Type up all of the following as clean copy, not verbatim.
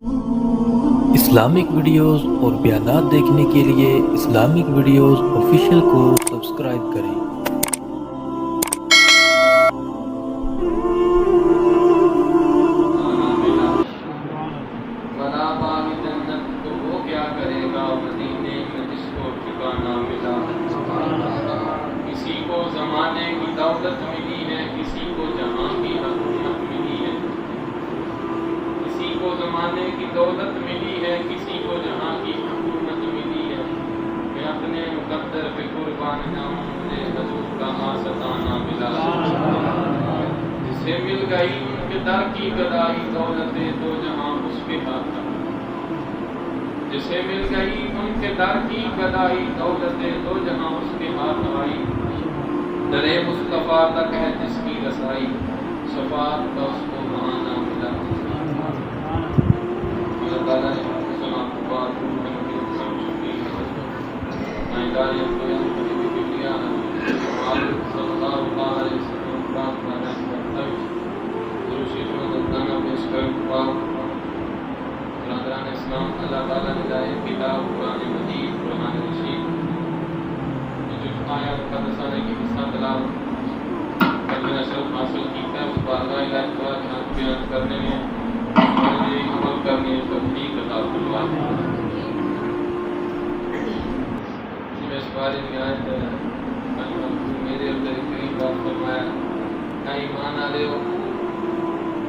Islamic videos اور بیانات دیکھنے کے لیے اسلامک ویڈیوز آفیشیل کو سبسکرائب کریں۔ بلا باغ جنت تو وہ کیا کرے گا مدینے میں جس کو ٹھکانہ ملا۔ کسی کو زمانے کی دولت ملی ہے، کسی کو جہاں کی حکومت ملی ہے۔ کسی کو زمانے کی دولت ملی ہے، کسی کو جہاں کی حکومت ملی ہے۔ میں اپنے مقدر پہ قربان جاؤں، مجھے حضور کا آستانہ ملا۔ جسے مل گئی ان کے در کی گدائی، دولت دو جہاں اس کے ہاتھ آئی۔ جسے مل گئی ان کے در کی گدائی، دولت دو جہاں اس کے ہاتھ آئی۔ در مصطفیٰ تک ہے جس کی رسائی، شفاعت کا اس کو بہانہ ملا۔ اللہ تعالیٰ نے سلام کو بات صلی اللہ علیہ وسلم برادران اسلام، اللہ تعالیٰ نے لائے کتاب قرآن مجید، قرآن رشید جو آیات مقدسہ نے کی حصہ تلاوت کرنے شرف حاصل کیتا ہے، اس بارگاہ الہی تعالیٰ کے حق بیان کرنے میں مجھے عمل کرنے توفیق عطا فرمائے۔ میں اس بارے میں آیت میرے اور تیرے کریم بات فرمایا، نہ ایمان آلے ہو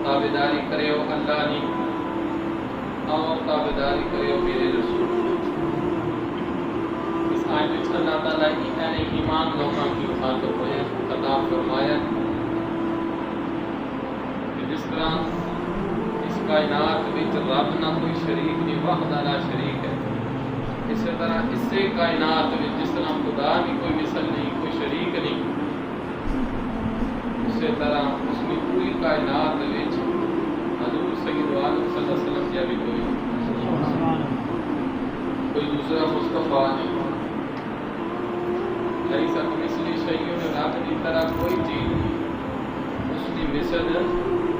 تابداری کرے ہو اللہ نہیں، اور تابداری کرے ہو میرے رسول۔ اس آیت میں اللہ تعالیٰ کی ایمان لوگوں کی مخاطب ہوئے عطا فرمایا کہ جس طرح اس کائنات وچ رب نہ کوئی شریک نہیں، وحدہ لا شریک ہے، اسی طرح اس سے کائنات میں جس طرح خدا کی کوئی مثل نہیں، کوئی شریک نہیں، اسی طرح اس میں پوری کائنات میں حضور سید عالم صلی اللہ علیہ وسلم یا بھی کوئی دوسرا مصطفیٰ نہیں۔ لیس کمثلہ شیء، رب کی طرح کوئی چیز نہیں، اس کی مثل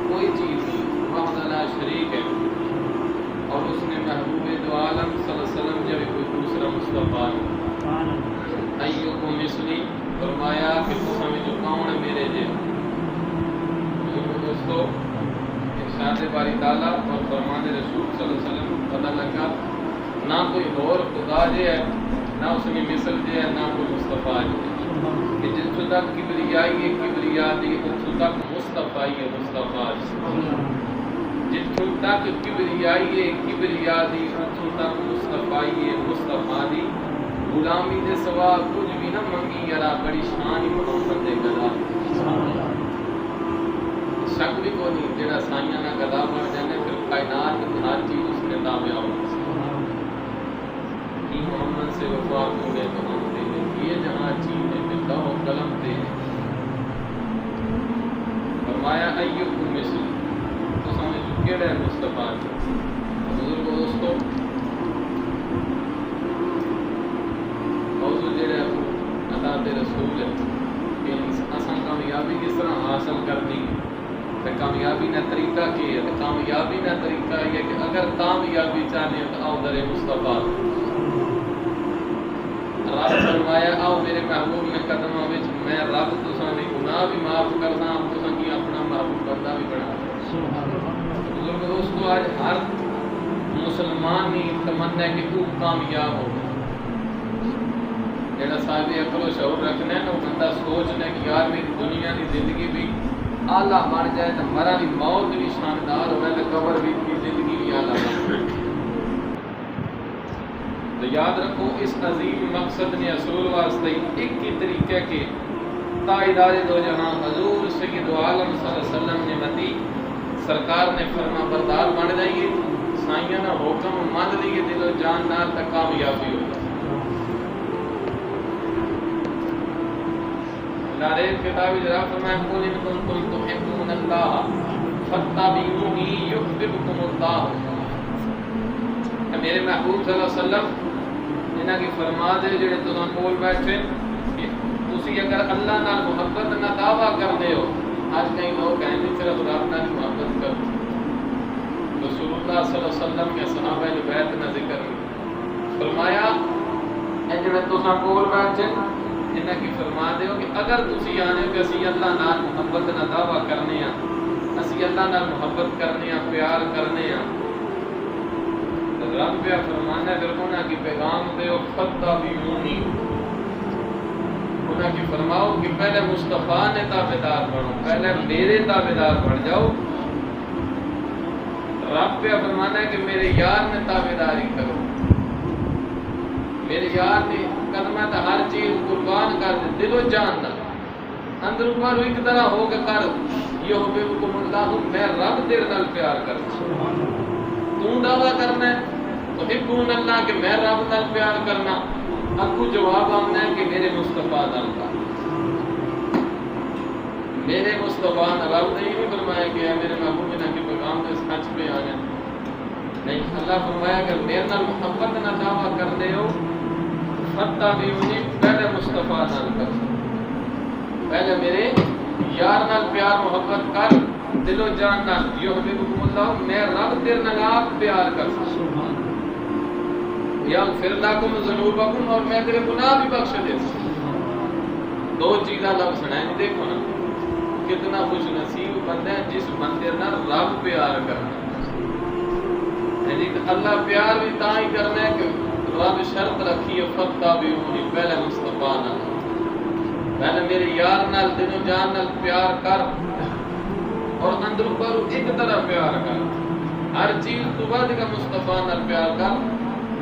کوئی چیز نہیں، وحدہ لا شریک ہے۔ اور اس نے محبوب دو عالم صلی اللہ علیہ وسلم جب کوئی دوسرا مصطفیٰ ایوکم مثلی، فرمایا کہ تو سمجھو کون ہے میرے جے۔ دوستو ارشاد باری تعالیٰ اور فرمان رسول صلی اللہ علیہ وسلم پتہ لگا نہ کوئی اور خدا جے ہے، نہ اس میں مثل جے ہے، نہ کوئی مصطفیٰ جے ہے، کہ جتوں تک کبریائی ہے کبریا دی، اتوں تک مصطفیٰ ہے مصطفیٰ جتوں تک کبریائی ہے کبریا دی، اتوں تک مصطفیٰ ہے مصطفیٰ دی۔ غلامی دے سوا کچھ بھی نہ منگی یارا، بڑی شان ہی محمد دے گلا۔ شک بھی کو نہیں جڑا سائیاں نہ گدا بن جانے، پھر کائنات کی ہر چیز اس نے تابع ہو۔ کی محمد سے وفا کو گے تو ہم دے دیں، یہ جہاں چیز ہے پھر لوح و قلم دے۔ فرمایا ایوکم مثلی، تو سمجھو کیڑا ہے مصطفیٰ۔ بزرگ دوستو موضوع جڑا عطاء رسول ہے کہ اساں کامیابی کس طرح حاصل کرنی ہے، تے کامیابی کا طریقہ کیا ہے۔ کامیابی کا طریقہ یہ ہے کہ اگر کامیابی چاہنے تو آؤ در مصطفیٰ۔ رب فرمایا آؤ میرے محبوب میں قدموں وچ، میں رب تساں دی گناہ بھی معاف کرنا، تساں کی اپنا محبوب بندہ بھی بنا دے۔ بزرگ دوستو آج ہر مسلمان کی تمنا ہے کہ تو کامیاب ہو۔ جڑا صاحب عقل و شعور رکھنا ہے نا، وہ بندہ سوچنا ہے کہ یار میری دنیا کی زندگی بھی اعلیٰ بن جائے تو مرا بھی موت بھی شاندار ہوئے تو قبر بھی کی زندگی بھی اعلیٰ بن جائے۔ تو یاد رکھو اس عظیم مقصد نے اصول واسطے ایک ہی طریقے کے تائیدار دو جہاں حضور سید عالم صلی اللہ علیہ وسلم نے متی سرکار نے فرما بردار بن جائیے، سائیاں نہ حکم مان لیے، دل و جان نال تک کامیابی ہو جائے۔ نارے کتاب جرا فرمایا قل ان کنتم تحبون اللہ فاتبعونی یحببکم اللہ۔ میرے محبوب صلی اللہ علیہ وسلم انہاں کی فرما دے جڑے تساں کول بیٹھے کہ تسی اگر اللہ نال محبت نہ دعویٰ کرتے ہو، آج کئی لوگ کہیں صرف رب نال محبت کرو، رسول اللہ صلی اللہ علیہ وسلم کے صحابہ بیت نہ ذکر فرمایا اے جڑے تساں کول بیٹھے انہاں کی فرما دیو کہ اگر تسی آنے کہ اسی اللہ نال محبت دا دعویٰ کرنے ہیں، اسی اللہ نال محبت کرنے ہیں، پیار کرنے ہیں، رب پہ فرمانا ہے پھر انہاں کی پیغام دیو فتبعونی، انہاں کی فرماؤ کہ پہلے مصطفیٰ نے تابعدار بنو، پہلے میرے تابعدار بن جاؤ۔ رب پہ فرمانا ہے کہ میرے یار نے تابعداری کرو، میرے یار نے قدمہ تا ہر چیز قربان کر دے، دل و جان نہ اندر اوپر ایک طرح ہو کے کر یہ ہوگے حکم اللہ میں رب تیرے نال پیار کرنا، تو دعویٰ کرنا ہے تو حبون اللہ کہ میں رب نال پیار کرنا، اب کو جواب آنا ہے کہ میرے مصطفیٰ نال کا، میرے مصطفیٰ نال رب نے یہ فرمایا کہ میرے محبوب نے کہ پیغام تو اس سچ پہ آنے نہیں، اللہ فرمایا کہ میرے نال محبت نہ دعویٰ کر دے ہو فتبعونی، پہلے مصطفیٰ نال کر، پہلے میرے یار نال پیار محبت کر دل و جان نال، یحببکم اللہ میں رب تیرے نال آپ پیار کر سکتا، یغفر لکم ذنوبکم اور میں تیرے گناہ بھی بخش دے سکتا۔ دو چیزاں لفظ ہیں، دیکھو نا کتنا خوش نصیب بندہ ہے جس بندے نال رب پیار کرنا، یعنی اللہ پیار بھی تاں ہی کرنا ہے کہ رب شرط رکھی ہے فتبعونی، پہلے مصطفیٰ نال، پہلے میرے یار نال دل و جان نال پیار کر اور اندر پر ایک طرح پیار کر، ہر چیز تو بعد کا مصطفیٰ نال پیار کر،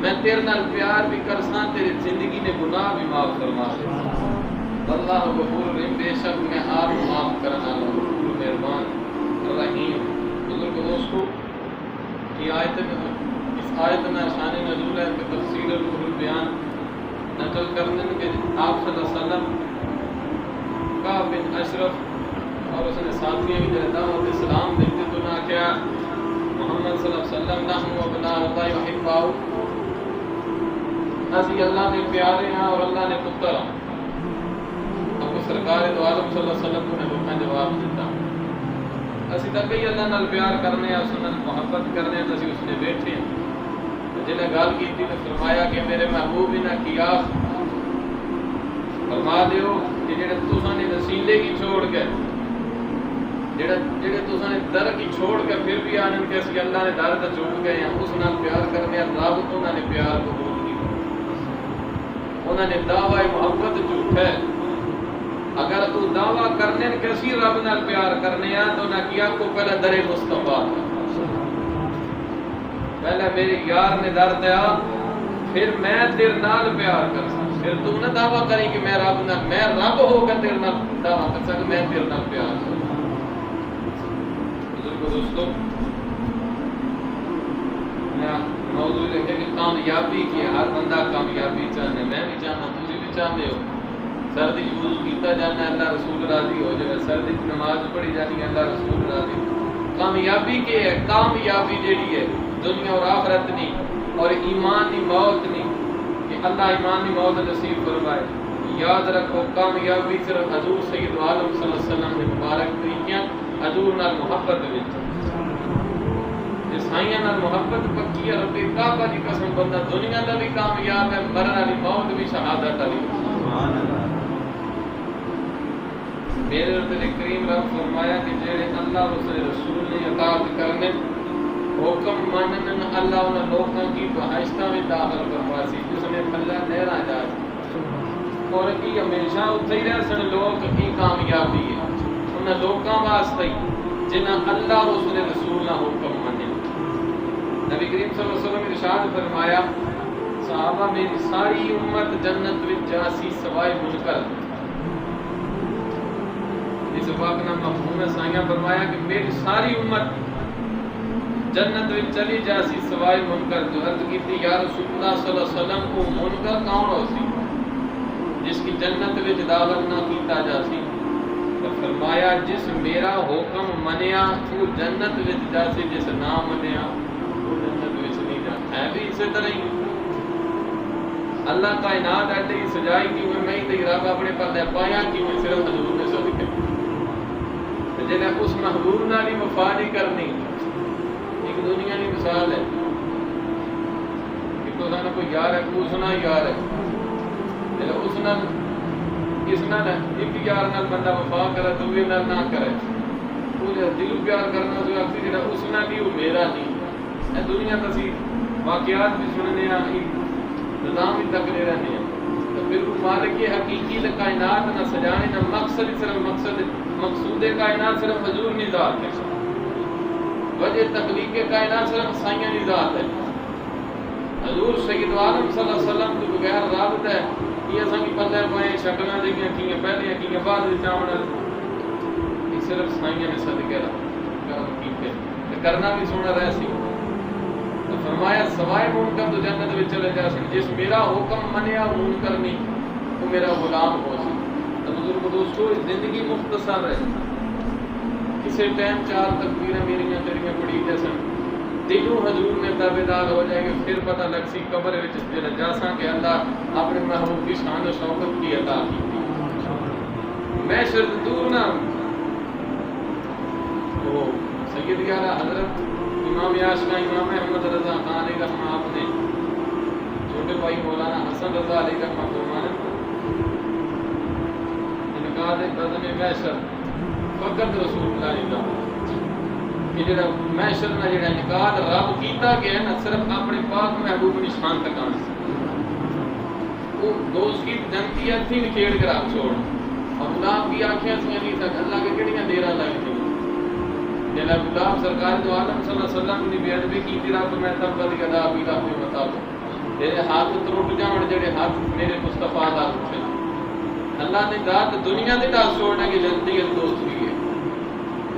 میں تیرے نال پیار بھی کرساں، تیری زندگی نے گناہ بھی معاف فرما دے، اللہ غفور رحیم، بے شک میں آپ معاف کرنا غفور مہربان رحیم۔ بزرگ دوستو یہ آیت میں اس آیت میں شان نزول ہے کہ تفسیر روح البیان نقل کرتے ہیں کہ آپ صلی اللہ علیہ وسلم کا بن اشرف اور اس نے ساتھیاں بھی جلدہ اور اسلام دیتے تو نہ کیا محمد صلی اللہ علیہ وسلم نحن ابناء اللہ یحباؤ، اسی اللہ نے پیارے ہیں اور اللہ نے پتر ہیں، اب کو سرکار دو عالم صلی اللہ علیہ وسلم نے روحاں جواب دیتا اسی تک ہی اللہ نال پیار کرنے ہیں، اس نال محبت کرنے ہیں، اسی اس نے بیٹھے ہیں، جنہیں گال کی تھی نے فرمایا کہ میرے محبوب نے کیا فرما دیو کہ جڑے تساں نے وسیلے کی چھوڑ کے جڑے تساں نے در کی چھوڑ کے پھر بھی آنن کے اسی اللہ نے در تے چھوڑ گئے ہیں، اس نال پیار کرنے ہیں، رب تو انہاں نے پیار قبول نہیں، انہاں نے دعوی محبت جھوٹ ہے، اگر تو دعویٰ کرنے کسی رب نال پیار کرنے ہیں تو نہ کیا کو پہلے در مصطفیٰ، پہلے میرے یار نے در دیا پھر میں تیرے نال پیار کر سکتا، پھر تو نہ دعویٰ کریں کہ میں رب نال، میں رب ہو کر تیرے نال دعویٰ کر سکتا میں تیرے نال پیار کر سکتا۔ بزرگو دوستو موضوع لکھے کہ کامیابی کی ہر بندہ کامیابی چاہنے، میں بھی چاہنا، تجھے بھی چاہتے ہو، سردی وضو کیتا جانا ہے اللہ رسول راضی ہو جائے، سردی کی نماز پڑھی جانی ہے اللہ رسول راضی، کامیابی کے ہے، کامیابی جیڑی ہے دنیا اور آخرت نہیں اور ایمان نہیں موت نہیں، کہ اللہ ایمان نہیں موت نصیب فرمائے۔ یاد رکھو کامیابی صرف حضور سید عالم صلی اللہ علیہ وسلم نے مبارک طریقیاں حضور نال محبت وچ، عیسائیاں نال محبت پکی ہے، رب کعبہ دی قسم بندہ دنیا دا بھی کامیاب ہے، مرن والی موت بھی شہادت والی۔ سبحان اللہ۔ میرے رب کریم رب فرمایا کہ جڑے اللہ اس رسول نے اطاعت کرنے حکم مانن اللہ انہاں لوکاں کی بہشتاں میں داخل کرواسی، جس نے اللہ نہراں جا اور کی ہمیشہ اتھے ہی رہ سن لوگ کی کامیابی ہے انہاں لوکاں واسطے جنہاں اللہ اس نے رسول نہ حکم مانے۔ نبی کریم صلی اللہ علیہ وسلم نے ارشاد فرمایا صحابہ میری ساری امت جنت وچ جاسی سوائے منکر، اس پاک نام مفہوم ہے سائیاں فرمایا کہ میری ساری امت جنت میں چلی جاسی سوائے منکر، جو عرض کی تھی یا رسول اللہ صلی اللہ علیہ وسلم کو منکر کون ہو سی جس کی جنت میں داخل نہ کیتا جاسی، تو فرمایا جس میرا حکم منیا وہ جنت میں جاسی، جس نہ منیا وہ جنت میں نہیں جاتا ہے۔ بھی اسی طرح ہی اللہ کائنات ایسے ہی سجائی کی ہوئی میں ہی رب اپنے پر لے پایا کی ہوئی صرف حضور نے صدقے جنہیں اس محبوب نالی وفا نہیں کرنی، ایک دنیا مثال ہے کہ تو سانا کوئی یار ہے کو سنا یار ہے اس نال اس نال ایک یار نال بندہ وفا کرے دوسرے نال نہ کرے وہ دل پیار کرنا جو اکثر جڑا اس نال نہیں وہ میرا نہیں اے دنیا تے واقعات بھی سننے ہیں نظام بھی تکڑے رہنے ہیں تو پھر مالک کی حقیقی کائنات نہ سجانے نہ مقصد صرف مقصود کائنات صرف حضور کی ذات ہے وجہ تخلیق کائنات صرف سائیاں کی ذات ہے حضور سید عالم صلی اللہ علیہ وسلم کے بغیر رابط ہے یہ اساں کی پتہ پائے شکلاں دیکھیں کییں پہلے کییں بعد چاون یہ صرف سائیاں نے صدقے کرم کیتے کرنا بھی سونا رہ سی تو فرمایا سوائے منکر تو جنت میں چلے جا سکتے جس میرا حکم منیا منکر نہیں وہ میرا غلام ہو سکتا تو بزرگ دوستو زندگی مختصر ہے کسی ٹائم 4 تکبیریں میریاں تیریاں پڑھی جیسا دلوں حضور میں تابعدار ہو جائے گے پھر پتہ لگ سی قبر وچ جاساں کہ اللہ اپنے محبوب کی شان و شوکت کی عطا کی میں شرط دور نہ وہ سید اعلیٰ حضرت امام یاشنا امام احمد رضا خان علیہ رحمہ آپ نے چھوٹے بھائی مولانا حسن رضا علیہ رحمہ فرمانے انعقاد بزم محشر فقط رسول اللہ علیہ کہ جڑا محشر نہ جڑا انعقاد رب کیتا گیا نا صرف اپنے پاک محبوب کی شان تک آنا وہ دوست کی جنتی تھی نکھیڑ کر آپ چھوڑ اور غلام کی آنکھیں سے نہیں تک اللہ کے کڑیاں دیرا لگی تھی جلا غلام سرکار دو عالم صلی اللہ علیہ وسلم نے بیان بھی کی تھی رب میں تب بدی ادا بھی رب میں بتا دو تیرے ہاتھ ٹوٹ جاون جڑے ہاتھ میرے مصطفیٰ دا اٹھے اللہ نے ذات دنیا دے نال چھوڑنے کی جنتی دوست بھی ہے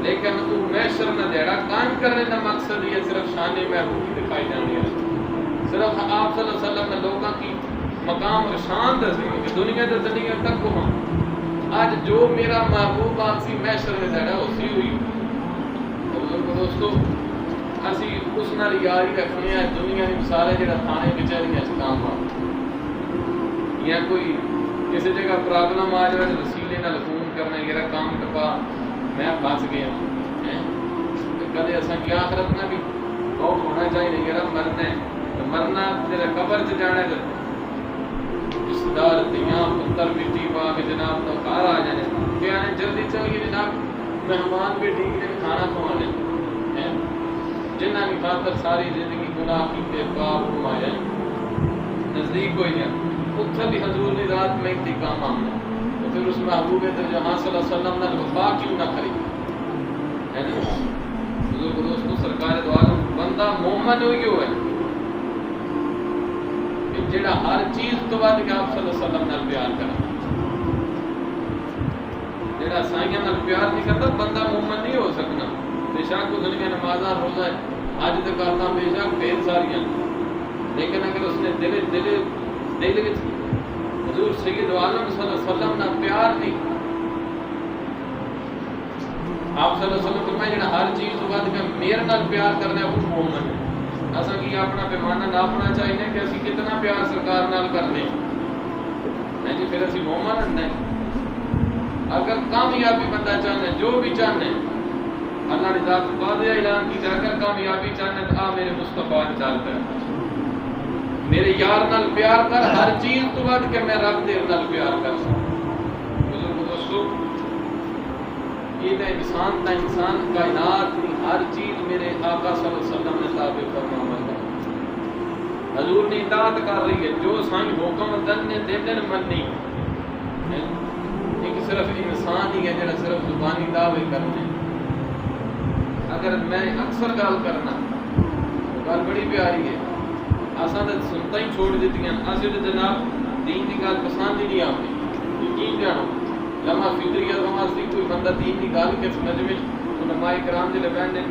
لیکن تو محشر نہ جڑا قائم کرنے کا مقصد یہ صرف شان محبوب دکھائی جانی ہے صرف آپ صلی اللہ علیہ وسلم نے لوگوں کی مقام اور شان دسی کہ دنیا تے زندگی تک کو آج جو میرا محبوب آسی محشر میں جڑا اسی ہوئی دوستو اسی اس نال یاری رکھنی ہے دنیا کی مثال ہے جڑا تھانے بیچاریاں اس کام آ یا کوئی کسی جگہ پرابلم آ جائے وسیلے نال فون کرنا میرا کام ٹپا میں پھنس گیا کدے اساں کی آخرت نہ بھی خوف ہونا چاہیے میرا مرنا ہے تو مرنا تیرا قبر چ جانا ہے رشتہ دار دیاں پتر بیٹی باغ جناب تو کار آ جانے کیا ہے جلدی چلیے جناب مہمان بھی ٹھیک نے کھانا کھوانے جنہاں کی خاطر ساری زندگی گناہ کیتے پاپ کمایا نزدیک کوئی نہیں اتھا بھی حضور نے رات میں ایک کام آمنا تو پھر اس محبوب جہاں صلی اللہ علیہ وسلم نے وفا کیوں نہ کری ہے نا حضور دوستو سرکار دو عالم بندہ مومن ہوئی ہے کہ جڑا ہر چیز تو بعد کہ آپ صلی اللہ علیہ وسلم نال پیار کرنا جڑا سائیاں نال پیار نہیں کرتا بندہ مومن نہیں ہو سکنا بے شک کو دنیا نمازاں روزہ ہے آج تک کرنا بے شک ڈھیر ساریاں لیکن اگر اس نے دل وچ حضور سید عالم صلی اللہ علیہ وسلم نال پیار نہیں آپ صلی اللہ علیہ وسلم فرمایا جڑا ہر چیز تو بعد کہ میرے نال پیار کرنا ہے وہ مومن ہے اساں کی اپنا پیمانہ ناپنا چاہیے کہ اسی کتنا پیار سرکار نال کرنے ہیں جی پھر اسی مومن ہیں اگر کامیابی بندہ چاہنے جو بھی چاہنے اللہ نے ذات واضح اعلان کی جا کر کامیابی چاہنے تو میرے مصطفیٰ چل کر میرے یار نال پیار کر ہر چیز تو بعد کہ میں رب دے نال پیار کر سکوں بزرگ دوستو یہ تو انسان کائنات کی ہر چیز میرے آقا صلی اللہ علیہ وسلم نے تابع فرما ہے حضور نے اطاعت کر رہی ہے جو سائیں حکم دن مننی ایک صرف انسان ہی ہے جڑا صرف زبانی دعوے کرنے اگر میں اکثر گل کرنا گل بڑی پیاری ہے اساں تے سنتا ہی چھوڑ دیتی ہیں اسی تے جناب دین دی گل پسند ہی نہیں آتی یقین جانو لمحہ فکری لمحہ سی کوئی بندہ دین دی گل کے سمجھ میں علماء کرام دے لبین نے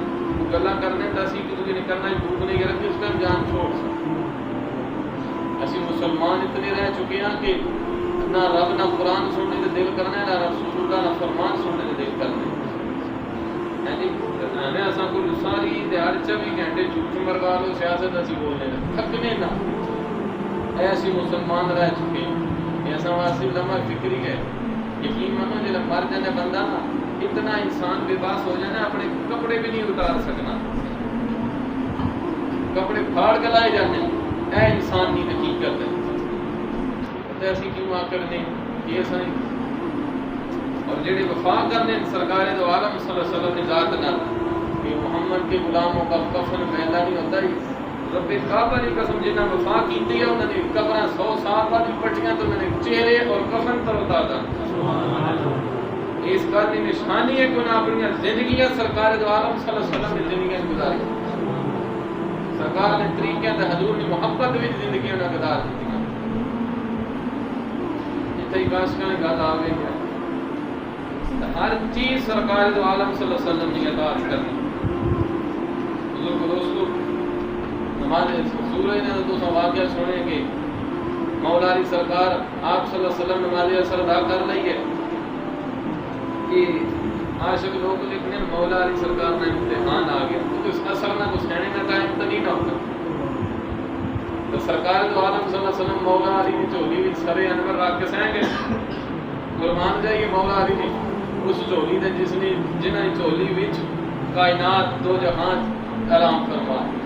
گلاں کرنے دا سی کہ تو نے کرنا بھوک نہیں رکھ اس ٹائم جان چھوڑ اسی مسلمان اتنے رہ چکے ہیں کہ نہ رب نہ قرآن سننے دے دل کرنا ہے نہ رسول اللہ نہ فرمان سننے دے دل کرنا ہے یعنی میں اساں کو ساری دیہڑ 24 گھنٹے جھوٹ مروا لو سیاست اسی بولنے تھکنے نہ ایسی مسلمان رہ چکے ہیں ایسا واسطے لمحہ فکری ہے یقین مانو جب مر جانے بندہ نا اتنا انسان بے باس ہو جانا اپنے کپڑے بھی نہیں اتار سکنا کپڑے پھاڑ کے لائے جانے اے انسان کی حقیقت ہے تے اسی کیوں آکر نہیں یہ سائیں اور جڑے وفا کرنے سرکار دو عالم صلی اللہ علیہ وسلم نے ذات نہ کہ محمد کے غلاموں کا کفن پہلا نہیں ہوتا ہی رب کعبہ کی قسم جنہاں وفا کیتی ہے انہوں نے قبراں 100 سال بعد پٹیاں تو میں نے چہرے اور کفن تر اتارا اس بات کی نشانی ہے کہ انہوں نے اپنی زندگیاں سرکار دو عالم صلی اللہ علیہ وسلم نے زندگیاں گزاری سرکار نے طریقے تے حضور نے محبت بھی زندگی انہوں نے گزار دی اتھے ہی کاشکاں گل آوے گا ہر چیز سرکار دو عالم صلی اللہ علیہ وسلم نے اطاعت کرنی حضور کو دوستو نماز سورہ نے تو واقعہ سنے کہ مولا علی سرکار آپ صلی اللہ علیہ وسلم نماز اثر ادا کر لئی ہے کہ عاشق لوگ لکھنے مولا علی سرکار نے امتحان آ گیا تو اس اثر نہ کچھ کہنے کا ٹائم تو نہیں نہ ہوتا تو سرکار دو عالم صلی اللہ علیہ وسلم مولا علی کی چولی وچ سرے انور رکھ کے سہیں گے قربان جائیے مولا علی نے اس چولی دے جس نے جنہاں دی چولی وچ کائنات دو جہان آرام فرمائے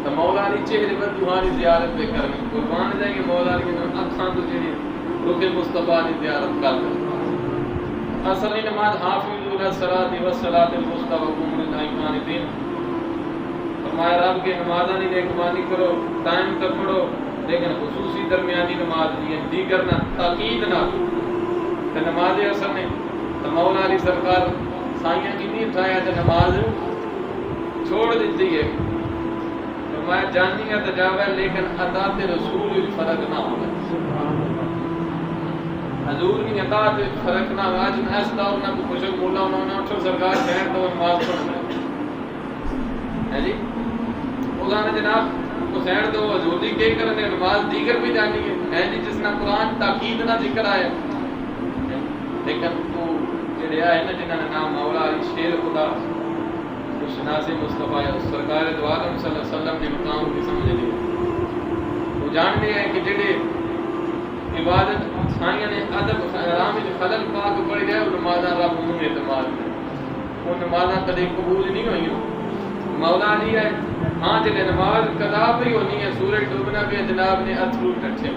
تو مولا علی چہرے پر تمہاری زیارت پہ کرنی قربان جائیے مولا علی نے اکھاں تو جڑی رخ مصطفیٰ کی زیارت کر اصل نماز حافظ الصلاۃ والصلاۃ الوسطی وقوموا للہ قانتین فرمایا رب کے نمازاں دی نیکمانی کرو ٹائم تک پڑھو لیکن خصوصی درمیانی نماز دی دیگر نہ تاکید نہ تے نماز اثر نے تو مولا علی سرکار سائیاں کی نہیں اٹھایا تے نماز چھوڑ دیتی ہے فرمایا جانی ہے تجاوز لیکن اطاعت رسول وچ فرق نہ ہوگا حضور کی اطاعت فرق نہ آج اس دور نہ کچھ مولا انہوں نے اٹھو سرکار شہر تو نماز پڑھنا ہے جی خدا نے جناب حسین تو حضور دی کے کرنے نماز دیگر بھی جانی ہے جی جس نے قرآن تاکید نہ ذکر آیا لیکن تو جڑے آئے نا جنہاں نے نام مولا علی شیر خدا تو شناس مصطفیٰ سرکار دو عالم صلی اللہ علیہ وسلم نے مقام کی سمجھ لی وہ جانتے ہیں کہ جڑے عبادت سائیاں نے ادب احرام وچ خلل پاک پڑ گیا وہ نمازاں رب نوں اعتماد وہ نمازاں کدی قبول نہیں ہوئیں مولا علی ہے ہاں جے نماز قضا بھی ہونی ہے سورج ڈوبنا بھی جناب نے اتھرو ٹٹھے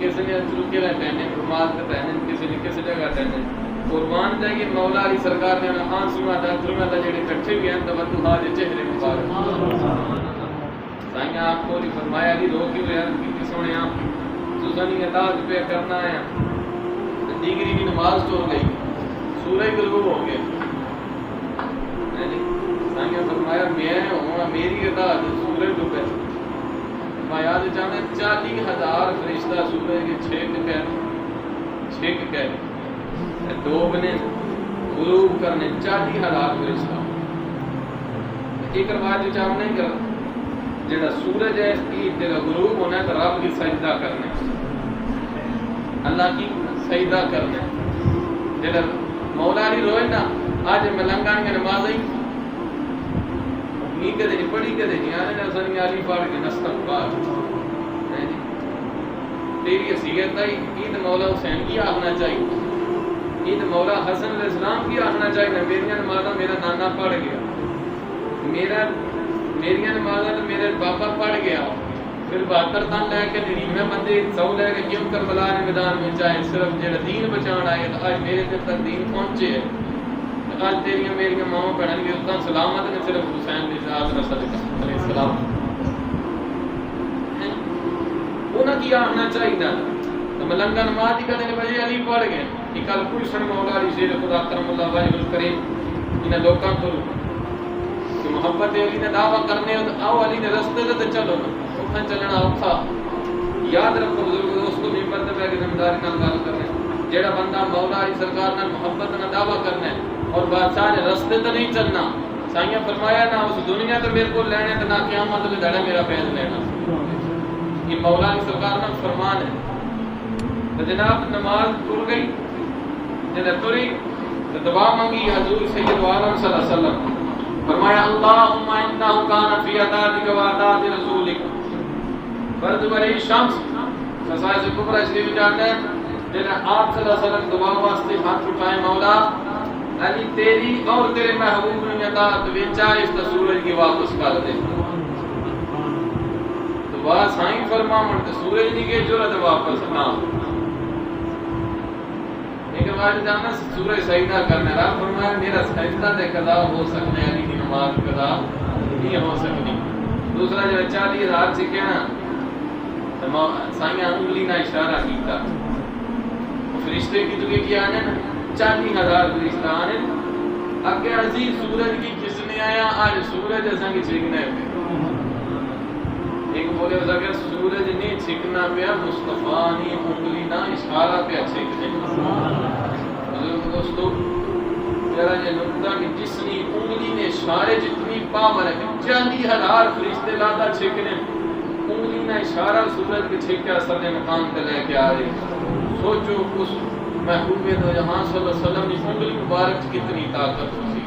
کسی نے اتھرو کے پہنے نماز تے پہنے کسی نے کس جگہ پہنے قربان جائیے مولا علی سرکار نے آنسواں دا اتھرواں دا جڑے ٹٹھے ہوئے ہیں توجہ دے چہرے مبارک سائیاں آپ کو فرمایا علی رو کیوں یار کی سونے آپ سوزنی اطاعت پہ کرنا ہے دیگری کی نماز چھوڑ گئی سورج غروب ہو گیا سائیں فرمایا میں ہوں میری اطاعت سورج ڈوبے میں یاد چاہتا 40,000 فرشتہ سورج کے چھک کہہ ڈوبنے غروب کرنے 40,000 فرشتہ ایک روایت چاہوں نہیں کر جڑا سورج ہے کی جگہ غروب ہونا ہے تو رب کی سجدہ کرنا ہے اللہ کی سجدہ کرنا ہے جڑا مولا علی روئے نا آج ملنگان کی نماز آئی نہیں کدے نہیں پڑھی کدے نہیں آنے نا سنی علی پاڑھ کے نستق پاڑھ تیری حیثیت ہے عید مولا حسین کی آخنا چاہیے عید مولا حسن علیہ السلام کی آخنا چاہیے میری نمازاں میرا نانا پڑھ گیا میری نمازاں تو میرے باپا پڑھ گیا پھر 72 تن لے کے 99 بندے 100 لے کے کیوں کربلا کے میدان میں جائے صرف جڑا دین بچان آئے تو آج میرے تک دین پہنچے ہے آج تیریاں میریاں ماں پڑھن گے اتنا سلامت نے صرف حسین دی ذات رسول علیہ السلام انہاں کی آنا چاہیے تو ملنگا نماز ہی کدے بجے علی پڑھ گئے کہ کل پوچھن مولا علی شیر خدا کرم اللہ وجہ الکریم انہاں لوکاں کو کہ محبت علی نے دعویٰ کرنے تو آؤ علی نے رستے تے چلو اتنا چلنا اوکھا یاد رکھو بزرگ دوستو ممبر تے بیٹھ کے ذمہ داری نال گل کرنے جیڑا بندہ مولا علی سرکار نال محبت نال دعویٰ کرنا ہے اور بادشاہ نے رستے تے نہیں چلنا سائیں فرمایا نہ اس دنیا تے میرے کو لینے تے نہ قیامت دے دڑے میرا فیض لینا یہ مولا علی سرکار کا فرمان ہے تو جناب نماز ٹر گئی جب ٹری تو دعا مانگی حضور سید عالم صلی اللہ علیہ وسلم فرمایا اللہم انہو کان فی عطاعتک و عطاعت رسولک فرد بری شمس خصائص کبریٰ شریف جاتے ہیں جنہیں آپ صلی اللہ علیہ وسلم دعا واسطے ہاتھ اٹھائے مولا علی تیری اور تیرے محبوب نے اطاعت وچا اس تا سورج کی واپس کر دے تو وا سائیں فرماون تے سورج نہیں کے جرت واپس نہ ایک بار جانا سورہ سجدہ کرنے رہا فرمایا میرا سجدہ دے قضا ہو سکنے علی کی نماز قضا نہیں ہو سکتی دوسرا جو 40,000 سکے نا تو سائیں انگلی نہ اشارہ کیتا فرشتے کی تو کیا آنے نا 40,000 فرشتہ آنے اگے عزیز سورج کی کس نے آیا آج سورج ایسا کی چھکنے پہ ایک بولے ہو سکے سورج نہیں چھکنا پیا مصطفیٰ نہیں انگلی نہ اشارہ پہ چھکنے حضور دوستو ذرا یہ نقطہ کہ جس نے انگلی نے اشارے جتنی پاور ہے 40,000 فرشتے لادا چھکنے انگلی نہ اشارہ سورج کے چھکیا سر مقام تے لے کے آ رہے سوچو اس محبوب دو جہاں صلی اللہ علیہ وسلم کی انگلی مبارک کتنی طاقت ہوتی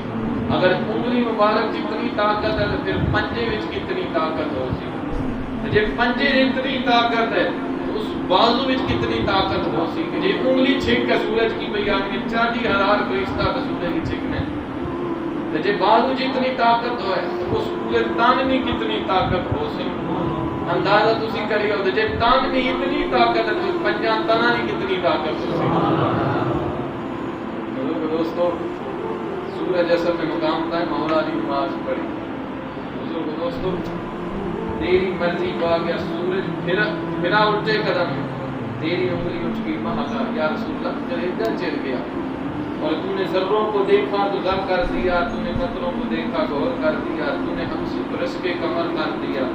اگر انگلی مبارک جتنی طاقت ہے تو پھر پنجے وچ کتنی طاقت ہوتی جے پنجے اتنی طاقت ہے تو اس بازو وچ کتنی طاقت ہوتی کہ جے انگلی چھک کے سورج کی بھئی آگے 40,000 فرشتہ کا سورج کی چھکنے تو جے بازو جتنی طاقت ہوئے تو اس پورے تاننی کتنی طاقت ہوتی اندازہ تسی کری ہو جے تاننی اتنی طاقت ہے تو پنجاں تنانی کتنی طاقت ہوتی دوستو سورج اصل میں مقام تھا مولا علی نماز پڑھی بزرگ دوستو تیری مرضی پا گیا سورج پھرا اٹھے قدم تیری انگلی اٹھ کی مہکا یا رسول اللہ چلے ادھر چل گیا اور تو نے ذروں کو دیکھا تو ذر کر دیا تو نے قطروں کو دیکھا غور کر دیا تو نے ہم سے برش کے کمر کر دیا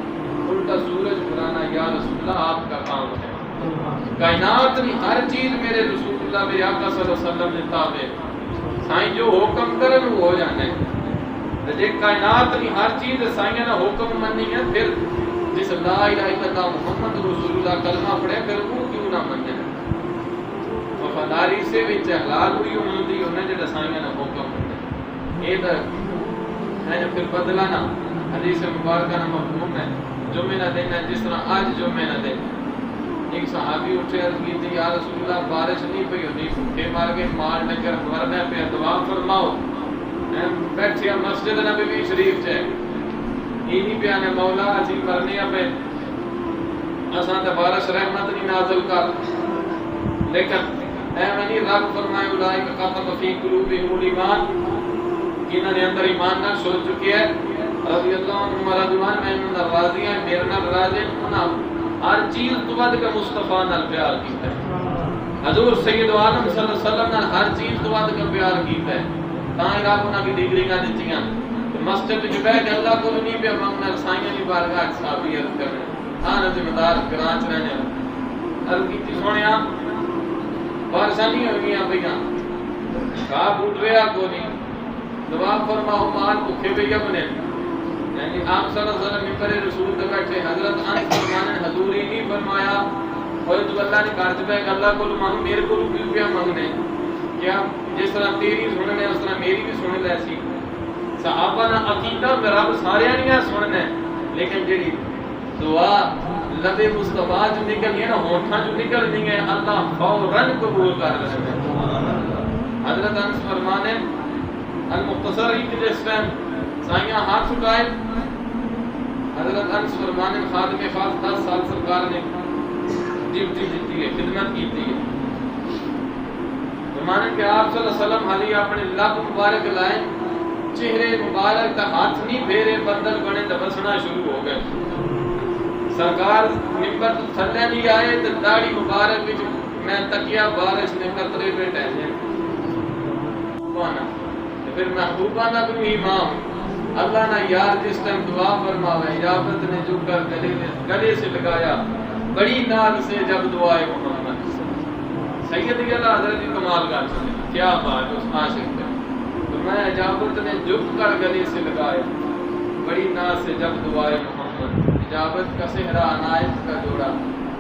الٹا سورج پرانا یا رسول اللہ آپ کا کام ہے کائنات میں ہر چیز میرے رسول اللہ میرے آقا صلی اللہ علیہ وسلم نے تابع سائیں جو حکم کرن وہ ہو جانا ہے جے کائنات میں ہر چیز سائیں نہ حکم مننی ہے پھر جس لا الہ الا اللہ محمد رسول اللہ کلمہ پڑھے پھر وہ کیوں نہ مننے وفاداری سے وچ حلال ہوئی ہوندی انہیں جڑا سائیں نہ حکم مننے اے تے ہے پھر بدلا نہ حدیث مبارکہ نہ مفہوم ہے جمعہ نہ دینا جس طرح آج جمعہ نہ دے ایک صحابی اٹھے عرض کی تھی یا رسول اللہ بارش نہیں پئی ہوتی بھوکے مار کے مال ڈنگر مرنے پہ دعا فرماؤ بیٹھیا مسجد نبوی شریف سے یہ نہیں پیانے مولا اسی مرنے پہ اساں تے بارش رحمت نہیں نازل کر لیکن اے منی رب فرمائے اولئک ختم فی قلوبہم الایمان انہاں نے اندر ایمان نہ سوچ چکے ہے رضی اللہ عنہم رضوان میں انہاں راضی ہیں میرے نال راضی انہاں ہر چیز تو بعد کا مصطفیٰ نال پیار کیتا ہے حضور سید عالم صلی اللہ علیہ وسلم نال ہر چیز تو بعد کا پیار کیتا ہے تاں رب انہاں کی ڈگری کا دتیاں مسجد وچ بیٹھ کے اللہ کو نہیں پیا منگنا سائیں دی بارگاہ صحابی عرض کرنے ہاں ذمہ دار گراں چ رہنے عرض کیتی سونیا بارشاں نہیں ہو گیاں پیاں گھاہ بوٹ رہا کو نہیں دعا فرماؤ مال بھوکے پہ بنے یعنی آپ صلی اللہ علیہ وسلم ممبر رسول تے بیٹھے حضرت انس فرمانے حضور ہی نہیں فرمایا اور تو اللہ نے کہا تے اللہ کو مانگ میرے کو بھی پیا مانگنے کیا جس طرح تیری سننے اس طرح میری بھی سن لے سی صحابہ نا عقیدہ میں رب سارے نہیں سننے لیکن جڑی دعا لبے مصطفیٰ جو نکلنی ہے نا ہونٹاں جو نکلنی ہے اللہ فوراً قبول کر لیتے حضرت انس فرمانے المختصر ہی جس ٹائم سائیاں ہاتھ اٹھائے حضرت انس فرمانے خادم خاص 10 سال سرکار نے ڈیوٹی دیتی ہے خدمت کی ہے فرمانے کہ آپ صلی اللہ علیہ وسلم حالی اپنے لب مبارک لائے چہرے مبارک کا ہاتھ نہیں پھیرے بدل بنے تو بسنا شروع ہو گئے سرکار ممبر تو تھلے نہیں آئے تو داڑھی مبارک وچ میں تکیا بارش نے قطرے پہ ٹہنے پھر محبوبہ نہ بھی امام اللہ نہ یار جس ٹائم دعا فرماوے اجابت نے جو کر گلے سے لگایا بڑی ناز سے جب دعائے محمد سید اللہ حضرت کمال کا کیا بات اس عاشق پہ فرمایا اجابت نے جھک کر گلے سے لگایا بڑی ناز سے جب دعائے محمد اجابت کا صحرا عنایت کا جوڑا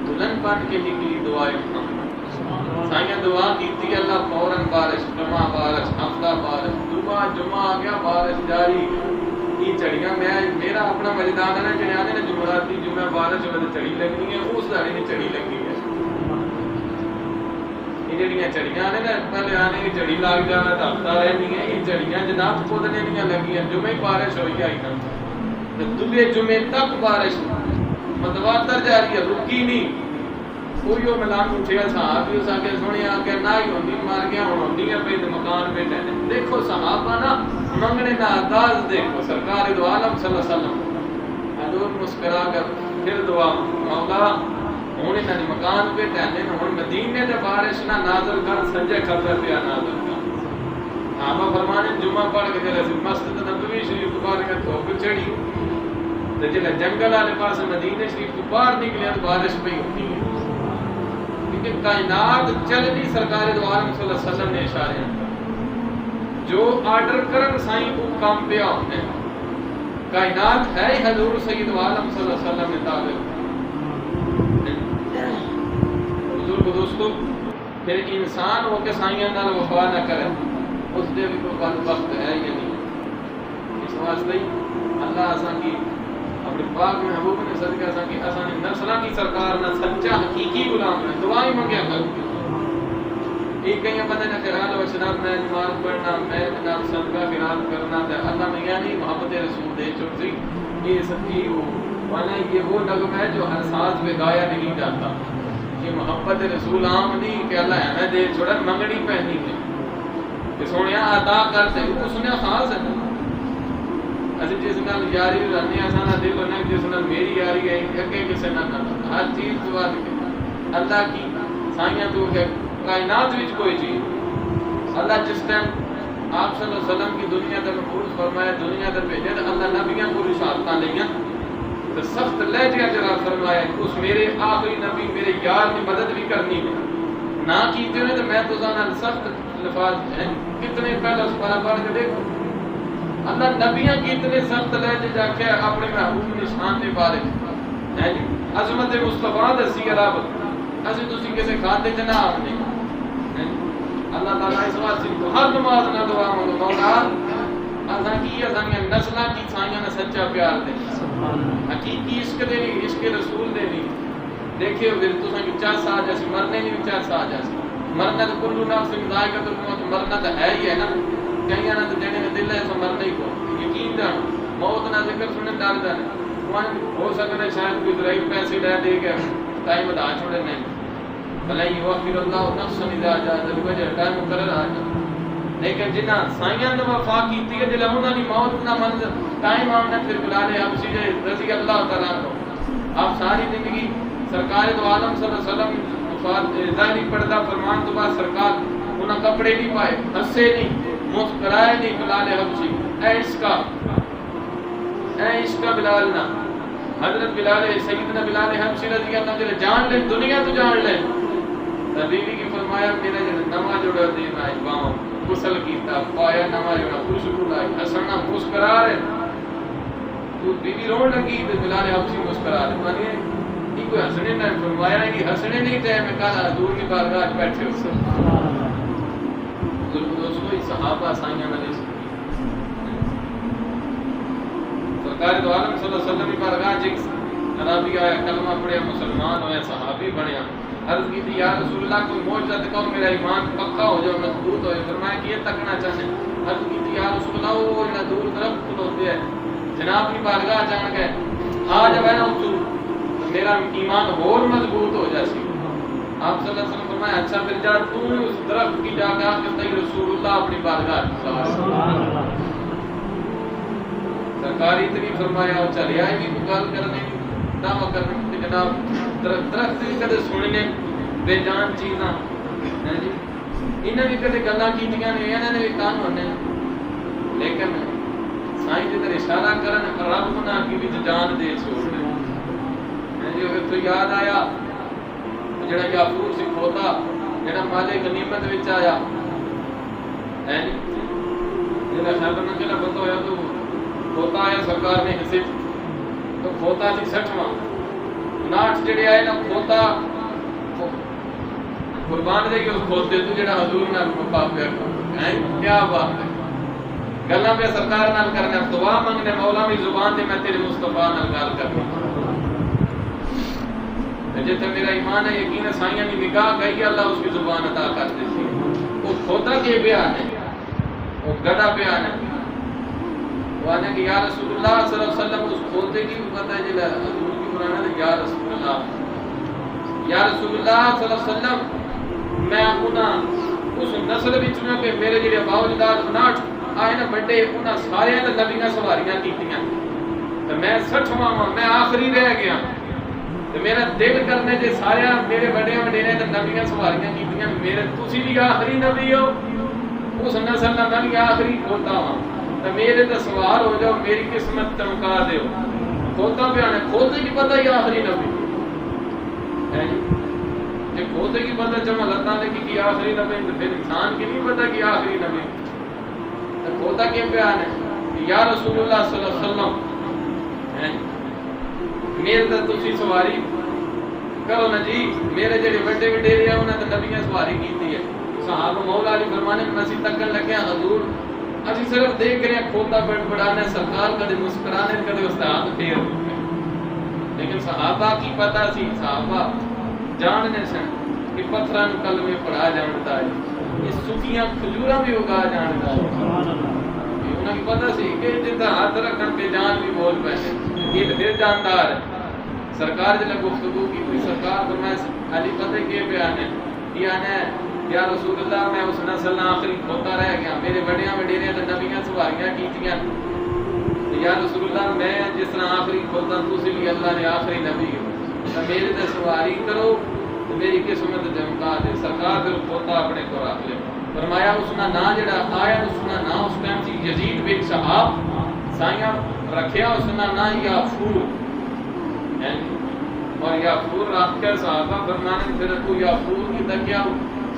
دلہن بن کے نکلی دعائے محمد سائیں دعا کیتی اللہ فوراً بارش جمعہ بارش ہفتہ بارش صبح جمعہ آ گیا بارش جاری یہ چڑیاں میں میرا اپنا مجدان ہے جڑے آنے نے جمعراتی جمعہ بارش ہوے چڑی لگنی ہے اس داڑی نے چڑی لگنی ہے جڑیاں چڑیاں نے نا پہلے آنے کی چڑی لگ جانا تو ہفتہ رہنی ہے، یہ چڑیاں جناب کھودنے نہیں لگیاں، جمعے بارش ہوئی آئی نا دوسرے جمعے تک بارش متواتر جاری ہے، رکی نہیں۔ کوئی وہ ملان اٹھیا صحابی اس آگے سنے آگے نہ ہی ہوندی مار گیا ہوندی ہے پہ مکان پہ ٹہنے۔ دیکھو صحابہ نا منگنے نا انداز دیکھو، سرکار دو عالم صلی اللہ علیہ وسلم حضور مسکرا کر پھر دعا مولا ہوں انہوں نے مکان پہ ٹہنے ہوں مدینے دے بارش نہ نازل کر، سجے کھبر پیا نازل کر۔ صحابہ فرمانے جمعہ پڑھ کے جلے سی مسجد نبوی شریف باہر کے دھوپ چڑھی تے جلے جنگل والے پاس مدینے شریف تو باہر نکلے تو بارش پہ ہوتی ہے، کیونکہ کائنات چل نہیں سرکار دو عالم صلی اللہ علیہ وسلم نے اشارے جو آرڈر کرن سائیں کو کام پہ ہوتے ہیں۔ کائنات ہے ہی حضور سید عالم صلی اللہ علیہ وسلم نے تابع۔ حضور کو دوستو پھر انسان ہو کے سائیں نال وفا نہ کرے اس دے بھی کوئی بدبخت ہے یا نہیں۔ اس واسطے اللہ آسان کی اپنے پاک محبوب نے صدقہ آسان کی آسانی نسلہ کی سرکار نہ سچا حقیقی غلام ہے، دعائیں منگیا کر ایک کہیں بندے نے خیال و شناب میں نماز پڑھنا میں جناب صدقہ خیرات کرنا تھا اللہ میں یعنی محبت رسول دے چھوڑی یہ سب کی وانا یہ وہ نغمہ ہے جو ہر ساز پہ گایا نہیں جاتا، یہ محبت رسول عام نہیں کہ اللہ ہمیں دے چھوڑا منگنی پہنی ہے کہ سونیا عطا کرتے اس نے خاص ہے اسی جس نال یاری رہنے آسانا دل ہونا جس نال میری یاری ہے اگے کسے نہ کرنا ہر چیز دعا کے اللہ کی سائیاں تو کہ کائنات وچ کوئی چیز اللہ جس ٹائم آپ صلی اللہ علیہ وسلم کی دنیا تے مبعوث فرمایا دنیا تے بھیجے تے اللہ نبیاں کو رسالتاں لیاں تے سخت لہجے جرا فرمایا اس میرے آخری نبی میرے یار کی مدد بھی کرنی ہے نہ کیتے نے تو میں تو نال سخت الفاظ ہیں کتنے پہلے اس پر پڑھ کے دیکھو اللہ نبیاں کی اتنے سخت لہجے جا کے اپنے محبوب نشان دے بارے ہے جی عظمت مصطفیٰ دسی رب اسی تسی کسے کھاتے جناب نہیں اللہ تعالیٰ اس واسطے ہر نماز نہ دعا مانگو مولا اساں کی اساں نسلاں کی سائیاں نے سچا پیار دے حقیقی عشق دے نہیں عشق رسول دے نہیں دیکھیو پھر تساں کی چاس آ جاسی مرنے نہیں چاس آ جاسی مرنا تو کلو نفس ذائقۃ الموت مرنا تو ہے ہی ہے نا کہیں نہ تو جنے میں دل ہے سو مرنا ہی کو یقین دا موت نہ ذکر سنن ڈر دا ہو سکتا ہے شاید کوئی ضعیف پیسے دے کے ٹائم بتا چھوڑے نہیں بھلا یہ وفر اللہ نفس اذا جاء الوجہ ٹائم مقرر آ جائے لیکن جنہ سائیاں نے وفا کیتی ہے جلے انہاں دی موت نہ من ٹائم آمنا پھر بلال حبشی رضی اللہ تعالیٰ عنہ آپ ساری زندگی سرکار دو عالم صلی اللہ علیہ وسلم وفات ظاہری پردہ فرمان تو بعد سرکار انہاں کپڑے نہیں پائے ہنسے نہیں مسکرائے نہیں بلال حبشی اے عشق بلال نہ حضرت بلال سیدنا بلال حبشی رضی اللہ عنہ جان لے دنیا تو جان لے بیوی کی فرمایا میرا نواں جوڑا دین آئی باؤں غسل کیتا پایا نواں جوڑا خوشبو لائی ہسنا مسکرا رہے تو بیوی رون لگی تو بلال حبشی مسکرا رہے مانی یہ کوئی ہسنے نہ فرمایا کہ ہسنے نہیں چاہے میں کہا حضور کی بارگاہ بیٹھے ہو دوستو یہ صحابہ سائیاں نہ سرکار دو عالم صلی اللہ علیہ وسلم کی بارگاہ جس عربی آیا کلمہ پڑھیا مسلمان ہویا صحابی بنیا عرض کی تھی یا رسول اللہ کوئی معجزہ دکھاؤ میرا ایمان پکا ہو جائے مضبوط ہو جائے فرمایا کہ یہ تکنا چاہتے ہیں عرض کی تھی یا رسول اللہ وہ اتنا دور طرف کھلوتے ہیں جناب کی بارگاہ جان گئے آ جب ہے نا تو میرا ایمان اور مضبوط ہو جائے آپ صلی اللہ علیہ وسلم فرمایا اچھا پھر جا تو اس درخت کی جا کے کہتا ہے رسول اللہ اپنی بارگاہ سرکاری اتنی فرمایا اور چلے آئے گی مقال کرنے دعویٰ کرنے جناب درخت بھی کدے سننے بے جان چیزاں انہیں بھی کدے گلاں کیتیاں نے انہوں نے بھی کان ہونے لیکن سائیں جی تر اشارہ کرن رب بنا کی بھی جان دے چھوڑنے جی اگر تو یاد آیا جڑا یافور سی کھوتا جڑا مالے غنیمت وچ آیا جڑا خیبر نہ چلا بندہ ہویا تو کھوتا آیا سرکار نے حصے تو کھوتا سی 60واں 59 جڑے آئے نا کھوتا قربان دے کے اس کھوتے تو جڑا حضور نال وفا پیا ہے کیا بات ہے گلاں پہ سرکار نال کرنے دعا منگنے مولا بھی زبان تے میں تیرے مصطفیٰ نال گل کرنی جتنے میرا ایمان ہے یقین ہے سائیاں کی نگاہ گئی اللہ اس کی زبان عطا کر دیتی ہے. وہ کھوتا کے بیان ہے، وہ گدا بیان ہے. وہ آنے کہ یا رسول اللہ صلی اللہ علیہ وسلم اس کھوتے کی بھی پتہ ہے جلہ حضور کی قرآن ہے یا رسول اللہ، یا رسول اللہ صلی اللہ علیہ وسلم میں انہاں اس نسل وچ میں کہ میرے جڑے باو جداد 59 آئے نا بڑے انہاں سارے نبیاں سواریاں کیتیاں تے میں 60واں میں آخری رہ گیا تے میرا دل کرنے جے سارے میرے بڑے وڈیرے تے نبیاں سواریاں کیتیاں میرے تسی بھی آخری نبی ہو اس نسل دا میں بھی آخری کھوتا ہاں تے میرے تے سوار ہو جاؤ میری قسمت چمکا دیو. کھوتا بیان ہے کھوتے کی پتہ ہی آخری نبی ہے جی کھوتے کی پتہ چمہ لتا نے کی آخری نبی تو پھر انسان کی نہیں پتہ کہ آخری نبی. کھوتا کے بیان ہے یا رسول اللہ صلی اللہ علیہ وسلم میرے تے تسی سواری کرو نا جی میرے جڑے بڑے وڈیرے ہیں انہاں تے نبیاں سواری کیتی ہے. صحابہ مولا علی فرمانے میں اسی تکن لگے حضور اسی صرف دیکھ رہے ہیں کھوتا بڑھانے سرکار کدے مسکرانے کدے استاد پھیر لیکن صحابہ کی پتہ سی صحابہ جاننے سن کہ پتھراں نوں کلمے پڑھا جاندا ہے یہ سکیاں کھجوراں بھی اگا جاندا ہے. انہاں کی پتہ سی کہ جتنا ہاتھ رکھن پہ جان بھی بول پے یہ پھر جاندار ہے. سرکار جلے گفتگو کی تھی سرکار فرمایا علی پتہ کے بیان ہے یہ ہے یا رسول اللہ میں اس نسل آخری کھوتا رہ گیا میرے بڑیاں وڈیریاں تے نبیاں سواریاں کیتیاں یا رسول اللہ میں جس طرح آخری کھوتا تسی بھی اللہ نے آخری نبی ہو میرے تے سواری کرو تو میری قسمت چمکا دے. سرکار پھر کھوتا اپنے کو رکھ لے. فرمایا اس کا نام جڑا آیا اس کا نام اس ٹائم سی یزید بن شہاب سائیاں رکھیا اس کا نام یافور اور یافور رکھ کے صحابہ فرمانے پھر تو یافور کی تکیا